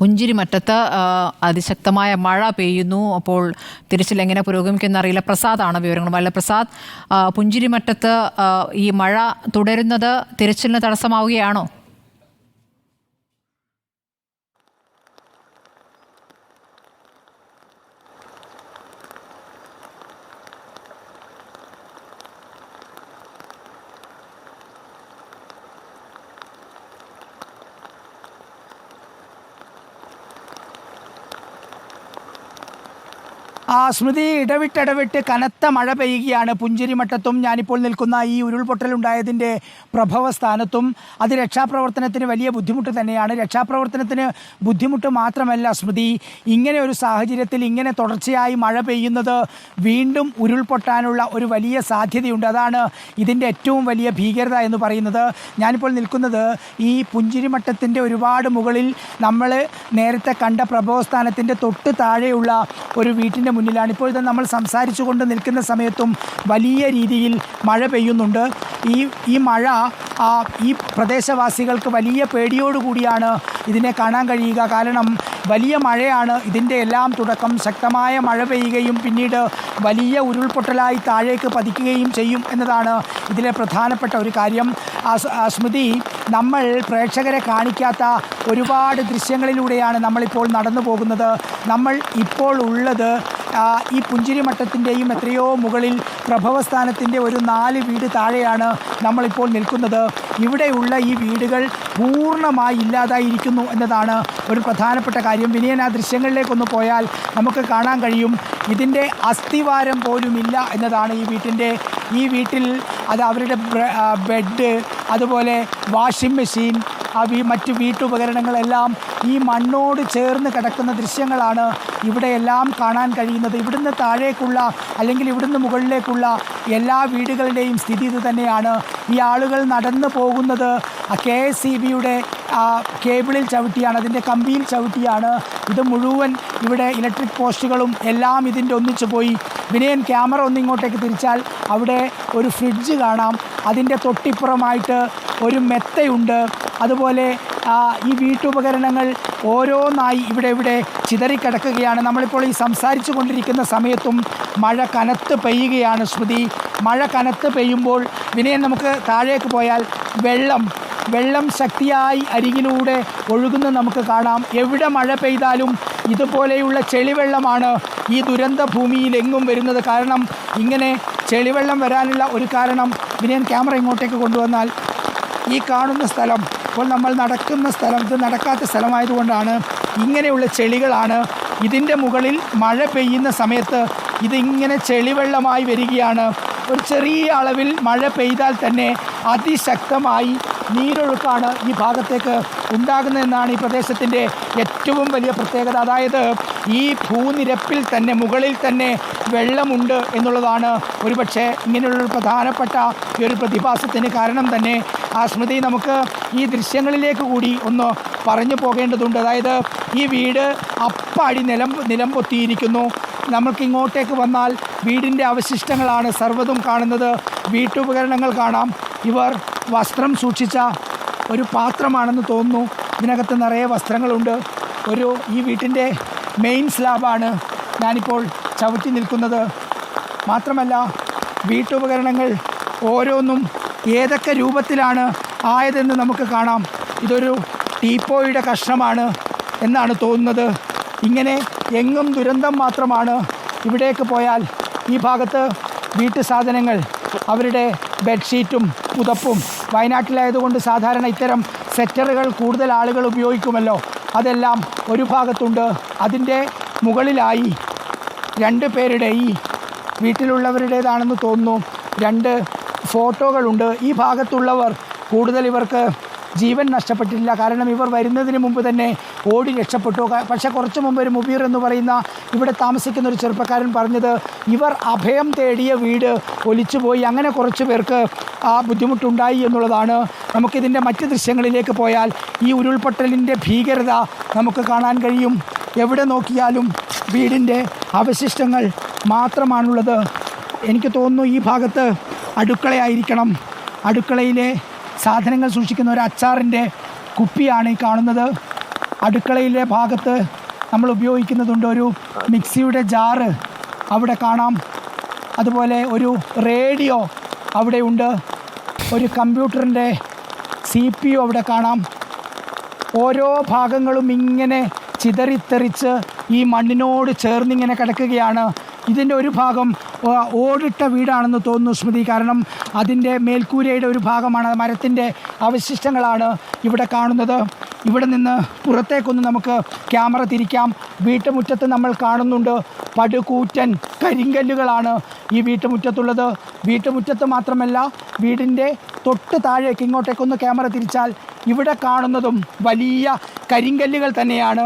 പുഞ്ചിരിമറ്റത്ത് അതിശക്തമായ മഴ പെയ്യുന്നു. അപ്പോൾ തിരച്ചിൽ എങ്ങനെ പുരോഗമിക്കുന്ന അറിയില്ല. പ്രസാദാണ് വിവരങ്ങളുമല്ല. പ്രസാദ്, പുഞ്ചിരിമറ്റത്ത് ഈ മഴ തുടരുന്നത് തിരച്ചിലിന് തടസ്സമാവുകയാണോ? സ്മൃതി, ഇടവിട്ടിടവിട്ട് കനത്ത മഴ പെയ്യുകയാണ് പുഞ്ചിരിമട്ടത്തും ഞാനിപ്പോൾ നിൽക്കുന്ന ഈ ഉരുൾപൊട്ടലുണ്ടായതിൻ്റെ പ്രഭവസ്ഥാനത്തും. അത് രക്ഷാപ്രവർത്തനത്തിന് വലിയ ബുദ്ധിമുട്ട് തന്നെയാണ്. രക്ഷാപ്രവർത്തനത്തിന് ബുദ്ധിമുട്ട് മാത്രമല്ല സ്മൃതി, ഇങ്ങനെ ഒരു സാഹചര്യത്തിൽ ഇങ്ങനെ തുടർച്ചയായി മഴ പെയ്യുന്നത് വീണ്ടും ഉരുൾപൊട്ടാനുള്ള ഒരു വലിയ സാധ്യതയുണ്ട്. അതാണ് ഇതിൻ്റെ ഏറ്റവും വലിയ ഭീകരത എന്ന് പറയുന്നത്. ഞാനിപ്പോൾ നിൽക്കുന്നത് ഈ പുഞ്ചിരിമട്ടത്തിൻ്റെ ഒരുപാട് മുകളിൽ നമ്മൾ നേരത്തെ കണ്ട പ്രഭവസ്ഥാനത്തിൻ്റെ തൊട്ട് താഴെയുള്ള ഒരു വീട്ടിൻ്റെ മുന്നിലാണ്. ഇപ്പോൾ ഇത് നമ്മൾ സംസാരിച്ചു കൊണ്ട് നിൽക്കുന്ന സമയത്തും വലിയ രീതിയിൽ മഴ പെയ്യുന്നുണ്ട്. ഈ മഴ ഈ പ്രദേശവാസികൾക്ക് വലിയ പേടിയോടുകൂടിയാണ് ഇതിനെ കാണാൻ കഴിയുക. കാരണം വലിയ മഴയാണ് ഇതിൻ്റെ എല്ലാം തുടക്കം. ശക്തമായ മഴ പെയ്യുകയും പിന്നീട് വലിയ ഉരുൾപൊട്ടലായി താഴേക്ക് പതിക്കുകയും ചെയ്യും എന്നതാണ് ഇതിലെ പ്രധാനപ്പെട്ട ഒരു കാര്യം. സ്മൃതി, നമ്മൾ പ്രേക്ഷകരെ കാണിക്കാത്ത ഒരുപാട് ദൃശ്യങ്ങളിലൂടെയാണ് നമ്മളിപ്പോൾ നടന്നു പോകുന്നത്. നമ്മൾ ഇപ്പോൾ ഉള്ളത് ഈ പുഞ്ചിരിമട്ടത്തിൻ്റെയും എത്രയോ മുകളിൽ പ്രഭവസ്ഥാനത്തിൻ്റെ ഒരു 4 വീട് താഴെയാണ് നമ്മളിപ്പോൾ നിൽക്കുന്നത്. ഇവിടെയുള്ള ഈ വീടുകൾ പൂർണ്ണമായി ഇല്ലാതായിരിക്കുന്നു എന്നതാണ് ഒരു പ്രധാനപ്പെട്ട കാര്യം. വിനയൻ, ആ ദൃശ്യങ്ങളിലേക്കൊന്ന് പോയാൽ നമുക്ക് കാണാൻ കഴിയും ഇതിൻ്റെ അസ്ഥിവാരം പോലുമില്ല എന്നതാണ് ഈ വീട്ടിൽ അത് അവരുടെ ബെഡ്, അതുപോലെ വാഷിംഗ് മെഷീൻ, മറ്റ് വീട്ടുപകരണങ്ങളെല്ലാം ഈ മണ്ണോട് ചേർന്ന് കിടക്കുന്ന ദൃശ്യങ്ങളാണ് ഇവിടെയെല്ലാം കാണാൻ കഴിയുന്നത്. ഇവിടുന്ന് താഴേക്കുള്ള അല്ലെങ്കിൽ ഇവിടുന്ന് മുകളിലേക്കുള്ള എല്ലാ വീടുകളുടെയും സ്ഥിതി ഇത് തന്നെയാണ്. ഈ ആളുകൾ നടന്നു പോകുന്നത് KSEBയുടെ കേബിളിൽ ചവിട്ടിയാണ്, അതിൻ്റെ കമ്പിയിൽ ചവിട്ടിയാണ്. ഇത് മുഴുവൻ ഇവിടെ ഇലക്ട്രിക് പോസ്റ്റുകളും എല്ലാം ഇതിൻ്റെ ഒന്നിച്ചു പോയി. വിനയൻ, ക്യാമറ ഒന്നിങ്ങോട്ടേക്ക് തിരിച്ചാൽ അവിടെ ഒരു ഫ്രിഡ്ജ് കാണാം. അതിൻ്റെ തൊട്ടിപ്പുറമായിട്ട് ഒരു മെത്തയുണ്ട്. അതുപോലെ ഈ വീട്ടുപകരണങ്ങൾ ഓരോന്നായി ഇവിടെ ചിതറിക്കിടക്കുകയാണ്. നമ്മളിപ്പോൾ ഈ സംസാരിച്ചു കൊണ്ടിരിക്കുന്ന സമയത്തും മഴ കനത്ത് പെയ്യുകയാണ് സ്മൃതി. മഴ കനത്ത് പെയ്യുമ്പോൾ വിനയൻ, നമുക്ക് താഴേക്ക് പോയാൽ വെള്ളം ശക്തിയായി അരികിലൂടെ ഒഴുകുന്നത് നമുക്ക് കാണാം. എവിടെ മഴ പെയ്താലും ഇതുപോലെയുള്ള ചെളിവെള്ളമാണ് ഈ ദുരന്ത ഭൂമിയിൽ എങ്ങും വരുന്നത്. കാരണം ഇങ്ങനെ ചെളിവെള്ളം വരാനുള്ള ഒരു കാരണം, വിനയൻ ക്യാമറ ഇങ്ങോട്ടേക്ക് കൊണ്ടുവന്നാൽ ഈ കാണുന്ന സ്ഥലം, ഇപ്പോൾ നമ്മൾ നടക്കുന്ന സ്ഥലം, ഇത് നടക്കാത്ത സ്ഥലമായതുകൊണ്ടാണ് ഇങ്ങനെയുള്ള ചെളികളാണ്. ഇതിൻ്റെ മുകളിൽ മഴ പെയ്യുന്ന സമയത്ത് ഇതിങ്ങനെ ചെളിവെള്ളമായി വരികയാണ്. ഒരു ചെറിയ അളവിൽ മഴ പെയ്താൽ തന്നെ അതിശക്തമായി നീരൊഴുക്കാണ് ഈ ഭാഗത്തേക്ക് ഉണ്ടാകുന്നതെന്നാണ് ഈ പ്രദേശത്തിൻ്റെ ഏറ്റവും വലിയ പ്രത്യേകത. അതായത് ഈ ഭൂനിരപ്പിൽ തന്നെ മുകളിൽ തന്നെ വെള്ളമുണ്ട് എന്നുള്ളതാണ് ഒരുപക്ഷെ ഇങ്ങനെയുള്ളൊരു പ്രധാനപ്പെട്ട ഒരു പ്രതിഭാസത്തിന് കാരണം തന്നെ. സ്മൃതി, നമുക്ക് ഈ ദൃശ്യങ്ങളിലേക്ക് കൂടി ഒന്ന് പറഞ്ഞു പോകേണ്ടതുണ്ട്. അതായത് ഈ വീട് അപ്പാടി നിലം പൊത്തിയിരിക്കുന്നു. നമുക്ക് ഇങ്ങോട്ടേക്ക് വന്നാൽ വീടിൻ്റെ അവശിഷ്ടങ്ങളാണ് സർവ്വതും കാണുന്നത്. വീട്ടുപകരണങ്ങൾ കാണാം. ഇവർ വസ്ത്രം സൂക്ഷിച്ച ഒരു പാത്രമാണെന്ന് തോന്നുന്നു. ഇതിനകത്ത് നിറയെ വസ്ത്രങ്ങളുണ്ട്. ഈ വീട്ടിൻ്റെ മെയിൻ സ്ലാബാണ് ഞാനിപ്പോൾ ചവിട്ടി നിൽക്കുന്നത്. മാത്രമല്ല വീട്ടുപകരണങ്ങൾ ഓരോന്നും ഏതൊക്കെ രൂപത്തിലാണ് ആയതെന്ന് നമുക്ക് കാണാം. ഇതൊരു ടീപ്പോയുടെ കഷ്ണമാണ് എന്നാണ് തോന്നുന്നത്. ഇങ്ങനെ എങ്ങും ദുരന്തം മാത്രമാണ്. ഇവിടേക്ക് പോയാൽ ഈ ഭാഗത്ത് വീട്ടു സാധനങ്ങൾ, അവരുടെ ബെഡ്ഷീറ്റും പുതപ്പും, വയനാട്ടിലായതുകൊണ്ട് സാധാരണ ഇത്തരം സെറ്ററുകൾ കൂടുതൽ ആളുകൾ ഉപയോഗിക്കുമല്ലോ, അതെല്ലാം ഒരു ഭാഗത്തുണ്ട്. അതിൻ്റെ മുകളിലായി 2 പേരുടെ, ഈ വീട്ടിലുള്ളവരുടേതാണെന്ന് തോന്നുന്നു, 2 ഫോട്ടോകളുണ്ട്. ഈ ഭാഗത്തുള്ളവർ കൂടുതൽ ഇവർക്ക് ജീവൻ നഷ്ടപ്പെട്ടില്ല. കാരണം ഇവർ വരുന്നതിന് മുമ്പ് തന്നെ ഓടി രക്ഷപ്പെട്ടു. പക്ഷേ കുറച്ച് മുമ്പ് ഒരു മുബീർ എന്ന് പറയുന്ന ഇവിടെ താമസിക്കുന്ന ഒരു ചെറുപ്പക്കാരൻ പറഞ്ഞത് ഇവർ അഭയം തേടിയ വീട് ഒലിച്ചുപോയി, അങ്ങനെ കുറച്ച് പേർക്ക് ബുദ്ധിമുട്ടുണ്ടായി എന്നുള്ളതാണ്. നമുക്കിതിൻ്റെ മറ്റ് ദൃശ്യങ്ങളിലേക്ക് പോയാൽ ഈ ഉരുൾപൊട്ടലിൻ്റെ ഭീകരത നമുക്ക് കാണാൻ കഴിയും. എവിടെ നോക്കിയാലും വീടിൻ്റെ അവശിഷ്ടങ്ങൾ മാത്രമാണുള്ളത്. എനിക്ക് തോന്നുന്നു ഈ ഭാഗത്ത് അടുക്കളയായിരിക്കണം. അടുക്കളയിലെ സാധനങ്ങൾ സൂക്ഷിക്കുന്ന ഒരു അച്ചാറിൻ്റെ കുപ്പിയാണ് ഈ കാണുന്നത്. അടുക്കളയിലെ ഭാഗത്ത് നമ്മൾ ഉപയോഗിക്കുന്നതുണ്ട്. ഒരു മിക്സിയുടെ ജാറ് അവിടെ കാണാം. അതുപോലെ ഒരു റേഡിയോ അവിടെയുണ്ട്. ഒരു കമ്പ്യൂട്ടറിൻ്റെ CPU അവിടെ കാണാം. ഓരോ ഭാഗങ്ങളും ഇങ്ങനെ ചിതറിത്തെറിച്ച് ഈ മണ്ണിനോട് ചേർന്നിങ്ങനെ കിടക്കുകയാണ്. ഇതിൻ്റെ ഒരു ഭാഗം ഓടിട്ട വീടാണെന്ന് തോന്നുന്നു സ്മൃതി. കാരണം അതിൻ്റെ മേൽക്കൂരയുടെ ഒരു ഭാഗമാണ്, മരത്തിൻ്റെ അവശിഷ്ടങ്ങളാണ് ഇവിടെ കാണുന്നത്. ഇവിടെ നിന്ന് പുറത്തേക്കൊന്ന് നമുക്ക് ക്യാമറ തിരിക്കാം. വീട്ടുമുറ്റത്ത് നമ്മൾ കാണുന്നുണ്ട് പടുകൂറ്റൻ കരിങ്കല്ലുകളാണ് ഈ വീട്ടുമുറ്റത്തുള്ളത്. വീട്ടുമുറ്റത്ത് മാത്രമല്ല, വീടിൻ്റെ തൊട്ട് താഴേക്ക് ഇങ്ങോട്ടേക്കൊന്ന് ക്യാമറ തിരിച്ചാൽ ഇവിടെ കാണുന്നതും വലിയ കരിങ്കല്ലുകൾ തന്നെയാണ്.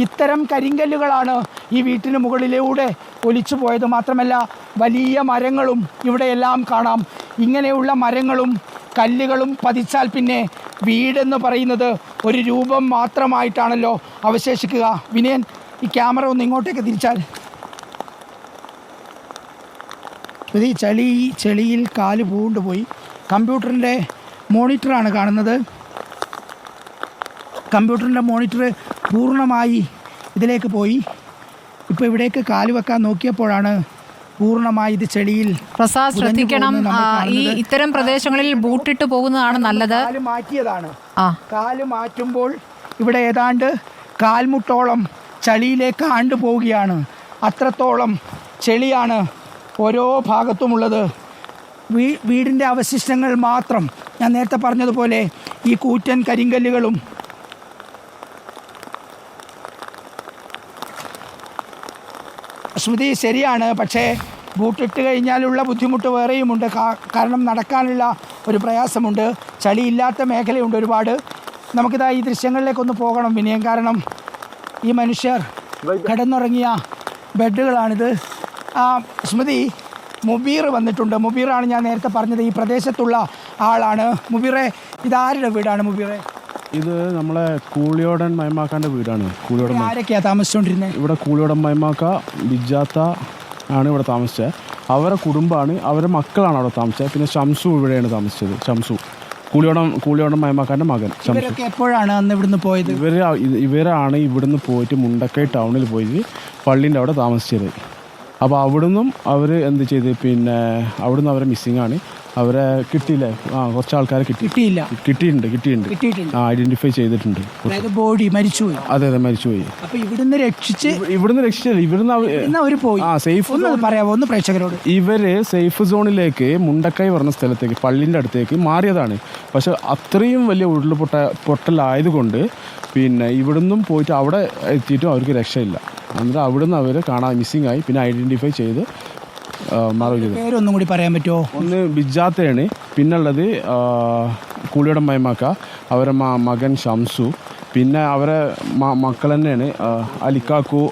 ഇത്തരം കരിങ്കല്ലുകളാണ് ഈ വീട്ടിന് മുകളിലൂടെ ഒലിച്ചു പോയത്. മാത്രമല്ല വലിയ മരങ്ങളും ഇവിടെയെല്ലാം കാണാം. ഇങ്ങനെയുള്ള മരങ്ങളും കല്ലുകളും പതിച്ചാൽ പിന്നെ വീടെന്ന് പറയുന്നത് ഒരു രൂപം മാത്രമായിട്ടാണല്ലോ അവശേഷിക്കുക. വിനയൻ, ഈ ക്യാമറ ഒന്ന് ഇങ്ങോട്ടേക്ക് തിരിച്ചാൽ. ഈ ചെളിയിൽ കാല് പൂണ്ടുപോയി. കമ്പ്യൂട്ടറിൻ്റെ മോണിറ്ററാണ് കാണുന്നത്. കമ്പ്യൂട്ടറിൻ്റെ മോണിറ്റർ പൂർണ്ണമായി ഇതിലേക്ക് പോയി. ഇപ്പോൾ ഇവിടേക്ക് കാല് വെക്കാൻ നോക്കിയപ്പോഴാണ് പൂർണ്ണമായി ഇത് ചെളിയിൽ. പ്രസാദ് ശ്രദ്ധിക്കണം, ഈ ഇത്തരം പ്രദേശങ്ങളിൽ ബൂട്ടിട്ട് പോകുന്നതാണ് നല്ലത്. കാല് മാറ്റിയതാണ്. കാല് മാറ്റുമ്പോൾ ഇവിടെ ഏതാണ്ട് കാൽമുട്ടോളം ചളിയിലേക്ക് ആണ്ടു പോവുകയാണ്. അത്രത്തോളം ചെളിയാണ് ഓരോ ഭാഗത്തുമുള്ളത്. വീടിൻ്റെ അവശിഷ്ടങ്ങൾ മാത്രം. ഞാൻ നേരത്തെ പറഞ്ഞതുപോലെ ഈ കൂറ്റൻ കരിങ്കല്ലുകളും സ്മൃതി ശരിയാണ്. പക്ഷേ ബൂട്ടിട്ട് കഴിഞ്ഞാലുള്ള ബുദ്ധിമുട്ട് വേറെയുമുണ്ട്. കാരണം നടക്കാനുള്ള ഒരു പ്രയാസമുണ്ട്. ചളിയില്ലാത്ത മേഖലയുണ്ട് ഒരുപാട്. നമുക്കിതാ ഈ ദൃശ്യങ്ങളിലേക്കൊന്ന് പോകണം വിനയം. കാരണം ഈ മനുഷ്യർ കിടന്നുറങ്ങിയ ബെഡുകളാണിത്. സ്മൃതി, മുബീർ വന്നിട്ടുണ്ട്. മുബീറാണ് ഞാൻ നേരത്തെ പറഞ്ഞത്, ഈ പ്രദേശത്തുള്ള ആളാണ്. മുബീറെ, ഇതാരുടെ വീടാണ് മുബീറെ? ഇത് നമ്മളെ കൂളിയോടൻ മൈമാക്കാൻ്റെ വീടാണ്. കൂളിയോടൻ ആരൊക്കെയാണ് താമസിച്ചുകൊണ്ടിരുന്നത് ഇവിടെ? കൂളിയോടൻ മൈമാക്ക, ബിജാത്ത ആണ് ഇവിടെ താമസിച്ചത്. അവരെ കുടുംബമാണ്, അവരുടെ മക്കളാണ് അവിടെ താമസിച്ചത്. പിന്നെ ഷംസു ഇവിടെയാണ് താമസിച്ചത്. ഷംസു കൂളിയോടൻ മൈമാക്കാൻ്റെ മകൻ ഷംസു. എപ്പോഴാണ് അന്ന് ഇവിടുന്ന് പോയത്? ഇവരാണ് ഇവിടുന്ന് പോയിട്ട് മുണ്ടക്കൈ ടൗണിൽ പോയി പള്ളീൻ്റെ അവിടെ താമസിച്ചത്. അപ്പോൾ അവിടുന്നും അവർ എന്ത് ചെയ്ത്, പിന്നെ അവിടുന്ന് അവരെ മിസ്സിംഗ് ആണ്. അവരെ കിട്ടിയില്ലേ? കുറച്ച് ആൾക്കാരെ കിട്ടിയിട്ടുണ്ട്. ഐഡന്റിഫൈ ചെയ്തിട്ടുണ്ട്. ബോഡി മരിച്ചുപോയി. അതെ, മരിച്ചുപോയി. ഇവിടുന്ന് രക്ഷിച്ചില്ല. സേഫ് പറയാമോ ഒന്ന് പ്രേക്ഷകരോട്? ഇവര് സേഫ് സോണിലേക്ക് മുണ്ടക്കൈ പറഞ്ഞ സ്ഥലത്തേക്ക്, പള്ളിൻ്റെ അടുത്തേക്ക് മാറിയതാണ്. പക്ഷെ അത്രയും വലിയ പൊട്ടലായതുകൊണ്ട് പിന്നെ ഇവിടുന്നും പോയിട്ട് അവിടെ എത്തിയിട്ടും അവർക്ക് രക്ഷയില്ല. എന്നിട്ട് അവിടുന്ന് അവർ കാണാൻ മിസ്സിംഗ് ആയി. പിന്നെ ഐഡന്റിഫൈ ചെയ്ത് പേരൊന്നും കൂടി പറയാൻ പറ്റുമോ? ഒന്ന് ബിജാത്തയാണ്, പിന്നുള്ളത് കൂളിയോടൻ മൈമാക്ക, അവരെ മകൻ ഷംസു, പിന്നെ അവരെ മക്കൾ തന്നെയാണ് അലിക്കാക്കു,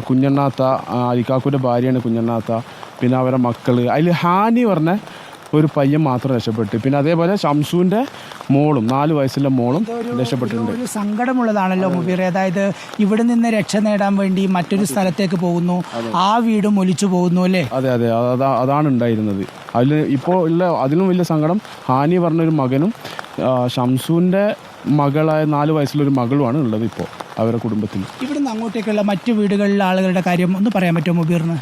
കുഞ്ഞണ്ണാത്ത, അലിക്കാക്കുൻ്റെ ഭാര്യയാണ് കുഞ്ഞണ്ണാത്ത. പിന്നെ അവരെ മക്കൾ, അതിൽ ഹാനി പറഞ്ഞ ഒരു പയ്യൻ മാത്രം രക്ഷപ്പെട്ടു. പിന്നെ അതേപോലെ ഷംസുവിൻ്റെ മോളും 4 വയസ്സുള്ള മോളും രക്ഷപ്പെട്ടിട്ടുണ്ട്. ഒരു സങ്കടമുള്ളതാണല്ലോ മുബീറെ. അതായത് ഇവിടെ നിന്ന് രക്ഷ നേടാൻ വേണ്ടി മറ്റൊരു സ്ഥലത്തേക്ക് പോകുന്നു, ആ വീടും ഒലിച്ചു പോകുന്നു അല്ലേ? അതെ, അതാണ് ഉണ്ടായിരുന്നത്. അതിൽ ഇപ്പോൾ ഉള്ള അതിലും വലിയ സങ്കടം ഹാനി പറഞ്ഞൊരു മകനും ഷംസുവിൻ്റെ മകളായ 4 വയസ്സുള്ളൊരു മകളുമാണ് ഉള്ളത് ഇപ്പോൾ അവരുടെ കുടുംബത്തിൽ. ഇവിടുന്ന് അങ്ങോട്ടേക്കുള്ള മറ്റു വീടുകളിലെ ആളുകളുടെ കാര്യം ഒന്ന് പറയാൻ പറ്റുമോ മുബീറിന്?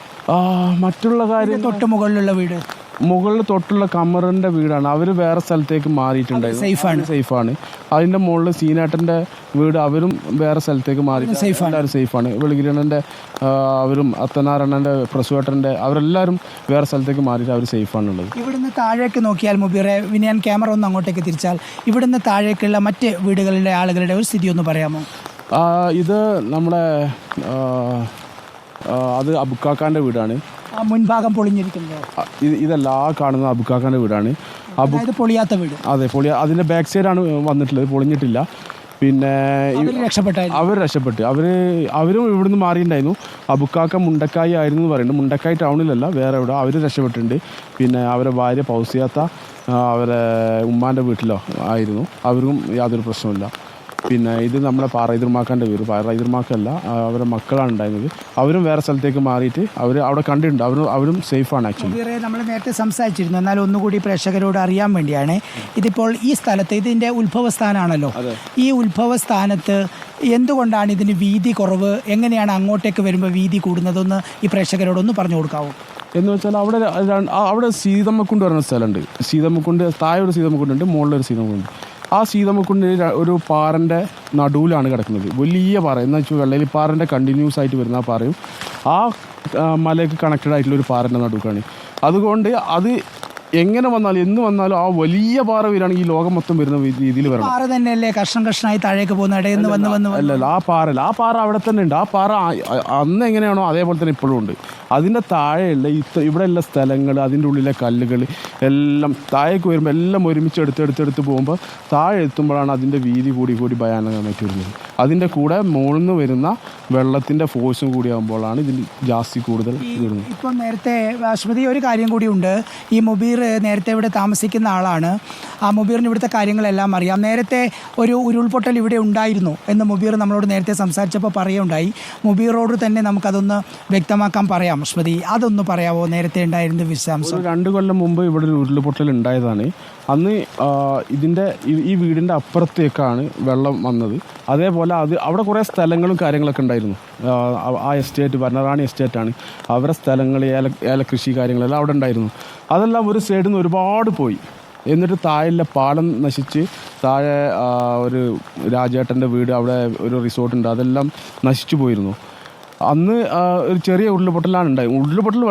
മറ്റുള്ള കാര്യം, തൊട്ട് മുകളിലുള്ള വീട്, മുകളിൽ തൊട്ടുള്ള കമറിൻ്റെ വീടാണ്. അവർ വേറെ സ്ഥലത്തേക്ക് മാറിയിട്ടുണ്ടായിരുന്നു. സേഫാണ്. അതിൻ്റെ മുകളിൽ സീനാട്ടൻ്റെ വീട്, അവരും വേറെ സ്ഥലത്തേക്ക് മാറി. എല്ലാവരും സേഫാണ്. വെളികിരണൻ്റെ അവരും അത്തനാരണൻ്റെ പ്രസുവേട്ടൻ്റെ അവരെല്ലാവരും വേറെ സ്ഥലത്തേക്ക് മാറിയിട്ട് അവർ സേഫാണുള്ളത്. ഇവിടുന്ന് താഴേക്ക് നോക്കിയാൽ മുബീറെ, വിനയൻ ക്യാമറ ഒന്ന് അങ്ങോട്ടേക്ക് തിരിച്ചാൽ ഇവിടുന്ന് താഴേക്കുള്ള മറ്റ് വീടുകളിലെ ആളുകളുടെ ഒരു സ്ഥിതി ഒന്ന് പറയാമോ? ഇത് നമ്മുടെ അത് അബുക്കാക്കാൻ്റെ വീടാണ്. മുൻഭാഗം പൊളിഞ്ഞിരിക്കുന്നത് ഇതെല്ലാ കാണുന്ന അബുക്കാക്കാൻ്റെ വീടാണ്. പൊളിയാത്ത വീട്. അതെ, അതിൻ്റെ ബാക്ക് സൈഡാണ് വന്നിട്ടുള്ളത്, പൊളിഞ്ഞിട്ടില്ല. പിന്നെ അവർ രക്ഷപ്പെട്ട് അവരും ഇവിടുന്ന് മാറിയിട്ടുണ്ടായിരുന്നു. അബുക്കാക്ക മുണ്ടക്കായി ആയിരുന്നു എന്ന് പറയുന്നുണ്ട്. മുണ്ടക്കായി ടൗണിലല്ല, വേറെ എവിടെ അവർ രക്ഷപ്പെട്ടിട്ടുണ്ട്. പിന്നെ അവരെ ഭാര്യ പൗസിയാത്ത അവരെ ഉമ്മാൻ്റെ വീട്ടിലോ ആയിരുന്നു. അവരും യാതൊരു പ്രശ്നമില്ല. പിന്നെ ഇത് നമ്മുടെ പാറൈതിർമാക്കാൻ്റെ വീട്. പാറൈതിർമാക്കല്ല, അവരുടെ മക്കളാണ് ഉണ്ടായിരുന്നത്. അവരും വേറെ സ്ഥലത്തേക്ക് മാറിയിട്ട് അവർ അവിടെ കണ്ടിട്ടുണ്ട്. അവരും സേഫാണ് ആക്ച്വലി. നമ്മൾ നേരത്തെ സംസാരിച്ചിരുന്നു, എന്നാൽ ഒന്നുകൂടി പ്രേക്ഷകരോട് അറിയാൻ വേണ്ടിയാണ്. ഇതിപ്പോൾ ഈ സ്ഥലത്ത് ഇതിൻ്റെ ഉത്ഭവസ്ഥാനമാണല്ലോ, ഈ ഉത്ഭവസ്ഥാനത്ത് എന്തുകൊണ്ടാണ് ഇതിന് വീതി കുറവ്, എങ്ങനെയാണ് അങ്ങോട്ടേക്ക് വരുമ്പോൾ വീതി കൂടുന്നതൊന്ന് ഈ പ്രേക്ഷകരോടൊന്ന് പറഞ്ഞു കൊടുക്കാവോ? എന്ന് വെച്ചാൽ അവിടെ സീതമ്മക്കുണ്ട് പറയുന്ന സ്ഥലമുണ്ട്. സീതമ്മക്കുണ്ട് താഴെ ഒരു സീതമ്മക്കുണ്ട്, മുകളിലൊരു സീതമ്മക്കുണ്ട്. ആ സീതമ്മക്കുണ്ട് ഒരു പാറൻ്റെ നടുവിലാണ് കിടക്കുന്നത്. വലിയ പാറ എന്ന് വെച്ചാൽ വെള്ളരിപ്പാറൻ്റെ കണ്ടിന്യൂസ് ആയിട്ട് വരുന്ന ആ പാറയും ആ മലയ്ക്ക് കണക്റ്റഡ് ആയിട്ടുള്ള ഒരു പാറൻ്റെ നടുക്കാണ്. അതുകൊണ്ട് അത് എങ്ങനെ വന്നാലും എന്ന് വന്നാലും ആ വലിയ പാറ വരികയാണെങ്കിൽ ഈ ലോകം മൊത്തം വരുന്ന രീതിയിൽ വരണം. പാറ തന്നെയല്ലേ കഷ്ണം കഷ്ണമായി താഴേക്ക് പോകുന്ന ഇടയിൽ നിന്ന് വന്ന് അല്ലല്ല, ആ പാറ അവിടെ തന്നെ ഉണ്ട്. ആ പാറ അന്ന് എങ്ങനെയാണോ അതേപോലെ തന്നെ ഇപ്പോഴും ഉണ്ട്. അതിൻ്റെ താഴെയുള്ള ഇവിടെയുള്ള സ്ഥലങ്ങൾ, അതിൻ്റെ ഉള്ളിലെ കല്ലുകൾ എല്ലാം താഴേക്ക് വരുമ്പോൾ എല്ലാം ഒരുമിച്ച് എടുത്ത് പോകുമ്പോൾ താഴെ എത്തുമ്പോഴാണ് അതിൻ്റെ വീതി കൂടി ഭയാനകമായിട്ട് വരുന്നത്. അതിൻ്റെ കൂടെ മുകളിൽ നിന്ന് വരുന്ന വെള്ളത്തിൻ്റെ ഫോഴ്സും കൂടി ആകുമ്പോഴാണ് ഇതിന് ജാസ്തി കൂടുതൽ വരുന്നത്. ഇപ്പം നേരത്തെ അശ്വതി ഒരു കാര്യം കൂടിയുണ്ട്. ഈ മുബീർ നേരത്തെ ഇവിടെ താമസിക്കുന്ന ആളാണ്. ആ മുബീറിന് ഇവിടുത്തെ കാര്യങ്ങളെല്ലാം അറിയാം. നേരത്തെ ഒരു ഉരുൾപൊട്ടൽ ഇവിടെ ഉണ്ടായിരുന്നു എന്ന് മുബീർ നമ്മളോട് നേരത്തെ സംസാരിച്ചപ്പോൾ പറയുകയുണ്ടായി. മുബീറോട് തന്നെ നമുക്കതൊന്ന് വ്യക്തമാക്കാൻ പറയാം. അശ്വതി, അതൊന്ന് പറയാമോ? നേരത്തെ ഉണ്ടായിരുന്ന വിശദാംശം. 2 കൊല്ലം മുമ്പ് ഇവിടെ ഒരു ഉരുൾപൊട്ടൽ ഉണ്ടായതാണ്. അന്ന് ഈ വീടിൻ്റെ അപ്പുറത്തേക്കാണ് വെള്ളം വന്നത്. അതേപോലെ അവിടെ കുറേ സ്ഥലങ്ങളും കാര്യങ്ങളൊക്കെ ഉണ്ടായിരുന്നു. ആ എസ്റ്റേറ്റ് ഭരണറാണി എസ്റ്റേറ്റാണ്. അവരുടെ സ്ഥലങ്ങൾ, ഏല കൃഷി കാര്യങ്ങളെല്ലാം അവിടെ ഉണ്ടായിരുന്നു. അതെല്ലാം ഒരു സൈഡിൽ നിന്ന് ഒരുപാട് പോയി. എന്നിട്ട് താഴെ പാലം നശിച്ച് താഴെ ഒരു രാജേട്ടൻ്റെ വീട്, അവിടെ ഒരു റിസോർട്ടുണ്ട്, അതെല്ലാം നശിച്ചു പോയിരുന്നു. അന്ന് ഒരു ചെറിയ ഉരുൾപൊട്ടലാണ് ഉണ്ടായത്. ഉരുൾപൊട്ടൽ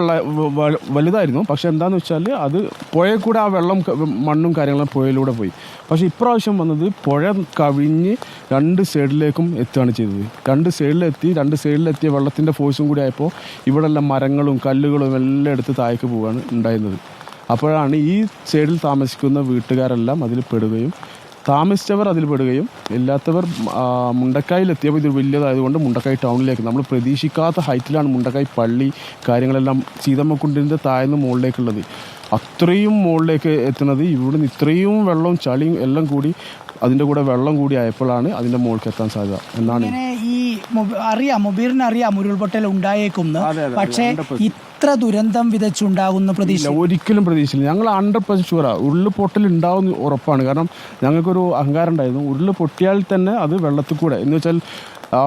വലുതായിരുന്നു. പക്ഷെ എന്താണെന്ന് വെച്ചാൽ അത് പുഴയിൽ കൂടെ ആ വെള്ളം മണ്ണും കാര്യങ്ങളും പുഴയിലൂടെ പോയി. പക്ഷേ ഇപ്രാവശ്യം വന്നത് പുഴ കവിഞ്ഞ് 2 സൈഡിലേക്കും എത്തുകയാണ് ചെയ്തത്. 2 സൈഡിലെത്തിയ വെള്ളത്തിൻ്റെ ഫോഴ്സും കൂടി ആയപ്പോൾ ഇവിടെല്ലാം മരങ്ങളും കല്ലുകളും എല്ലാം എടുത്ത് താഴേക്ക് പോവുകയാണ് ഉണ്ടായിരുന്നത്. അപ്പോഴാണ് ഈ സൈഡിൽ താമസിക്കുന്ന വീട്ടുകാരെല്ലാം അതിൽ പെടുകയും താമസിച്ചവർ അതിൽ പെടുകയും ഇല്ലാത്തവർ മുണ്ടക്കായിലെത്തിയപ്പോൾ ഇത് വലിയതായതുകൊണ്ട് മുണ്ടക്കായി ടൗണിലേക്ക്, നമ്മൾ പ്രതീക്ഷിക്കാത്ത ഹൈറ്റിലാണ് മുണ്ടക്കായി പള്ളി കാര്യങ്ങളെല്ലാം സീതമ്മക്കുണ്ടിൻ്റെ താഴ്ന്ന് മുകളിലേക്കുള്ളത്. അത്രയും മുകളിലേക്ക് എത്തുന്നത് ഇവിടുന്ന് ഇത്രയും വെള്ളവും ചളിയും എല്ലാം കൂടി അതിൻ്റെ കൂടെ വെള്ളം കൂടി ആയപ്പോഴാണ് അതിൻ്റെ മുകളിലേക്ക് എത്താൻ സാധ്യത എന്നാണ്. മുബീറിന് അറിയാം ഉരുൾപൊട്ടൽ ഉണ്ടായേക്കും, പക്ഷേ ഇത്ര ദുരന്തം വിതച്ചുണ്ടാകുന്ന പ്രതീക്ഷ ഒരിക്കലും പ്രതീക്ഷിച്ചില്ല. ഞങ്ങൾ 100% ഷുവറാണ് ഉരുൾപൊട്ടൽ ഉണ്ടാവും ഉറപ്പാണ്. കാരണം ഞങ്ങൾക്കൊരു അഹങ്കാരം ഉണ്ടായിരുന്നു, ഉരുൾ പൊട്ടിയാൽ തന്നെ അത് വെള്ളത്തിൽ കൂടെ. എന്ന് വെച്ചാൽ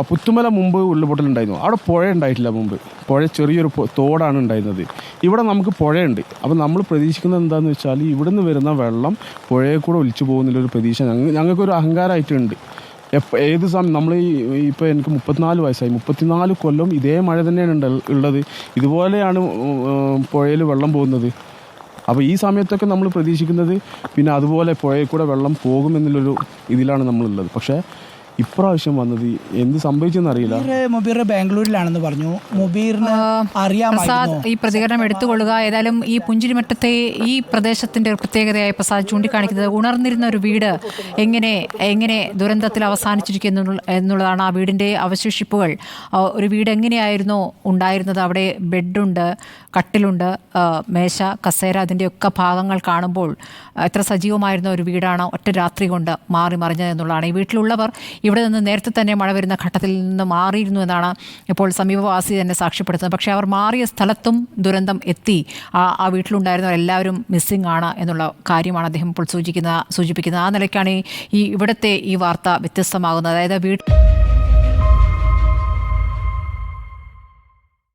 പുത്തുമല മുമ്പ് ഉരുൾപൊട്ടൽ ഉണ്ടായിരുന്നു. അവിടെ പുഴ ഉണ്ടായിട്ടില്ല മുമ്പ്. പുഴ ചെറിയൊരു തോടാണ് ഉണ്ടായിരുന്നത്. ഇവിടെ നമുക്ക് പുഴയുണ്ട്. അപ്പോൾ നമ്മൾ പ്രതീക്ഷിക്കുന്നത് എന്താണെന്ന് വെച്ചാൽ ഇവിടുന്ന് വരുന്ന വെള്ളം പുഴയെ കൂടെ ഒലിച്ചു പോകുന്നതിലൊരു പ്രതീക്ഷ ഞങ്ങൾക്കൊരു അഹങ്കാരമായിട്ടുണ്ട്. ഏത് സമയം നമ്മൾ ഇപ്പോൾ എനിക്ക് 34 വയസ്സായി, 34 കൊല്ലം ഇതേ മഴ തന്നെയാണ് ഉള്ളത്. ഇതുപോലെയാണ് പുഴയിൽ വെള്ളം പോകുന്നത്. അപ്പോൾ ഈ സമയത്തൊക്കെ നമ്മൾ പ്രതീക്ഷിക്കുന്നത് പിന്നെ അതുപോലെ പുഴയിൽ കൂടെ വെള്ളം പോകുമെന്നുള്ളൊരു ഇതിലാണ് നമ്മളുള്ളത്. പക്ഷേ ഇപ്രാവശ്യം വന്നത് എന്ത് സംഭവിച്ചെന്ന് അറിയില്ല. മുബീർ ബാംഗ്ലൂരിലാണെന്ന് പറഞ്ഞു. മുബീറിന് പ്രസാദ് ഈ പ്രതികരണം എടുത്തുകൊള്ളുക. ഏതായാലും ഈ പുഞ്ചിരിമറ്റത്തെ ഈ പ്രദേശത്തിന്റെ പ്രത്യേകതയായി പ്രസാദ് ചൂണ്ടിക്കാണിക്കുന്നത് ഉണർന്നിരുന്ന ഒരു വീട് എങ്ങനെ ദുരന്തത്തിൽ അവസാനിച്ചിരിക്കുന്നു എന്നുള്ളതാണ്. ആ വീടിന്റെ അവശേഷിപ്പുകൾ, ഒരു വീട് എങ്ങനെയായിരുന്നു ഉണ്ടായിരുന്നത്, അവിടെ ബെഡുണ്ട്, കട്ടിലുണ്ട്, മേശ, കസേര, അതിൻ്റെയൊക്കെ ഭാഗങ്ങൾ കാണുമ്പോൾ എത്ര സജീവമായിരുന്ന ഒരു വീടാണ് ഒറ്റ രാത്രി കൊണ്ട് മാറി മറിഞ്ഞത് എന്നുള്ളതാണ്. ഈ വീട്ടിലുള്ളവർ ഇവിടെ നിന്ന് നേരത്തെ തന്നെ മഴ വരുന്ന ഘട്ടത്തിൽ നിന്ന് മാറിയിരുന്നു എന്നാണ് ഇപ്പോൾ സമീപവാസി തന്നെ സാക്ഷ്യപ്പെടുത്തുന്നത്. പക്ഷേ അവർ മാറിയ സ്ഥലത്തും ദുരന്തം എത്തി. ആ വീട്ടിലുണ്ടായിരുന്നവർ എല്ലാവരും മിസ്സിംഗ് ആണ് എന്നുള്ള കാര്യമാണ് അദ്ദേഹം ഇപ്പോൾ സൂചിപ്പിക്കുന്നത്. ആ നിലയ്ക്കാണ് ഇവിടുത്തെ ഈ വാർത്ത വ്യത്യസ്തമാകുന്നത്. അതായത്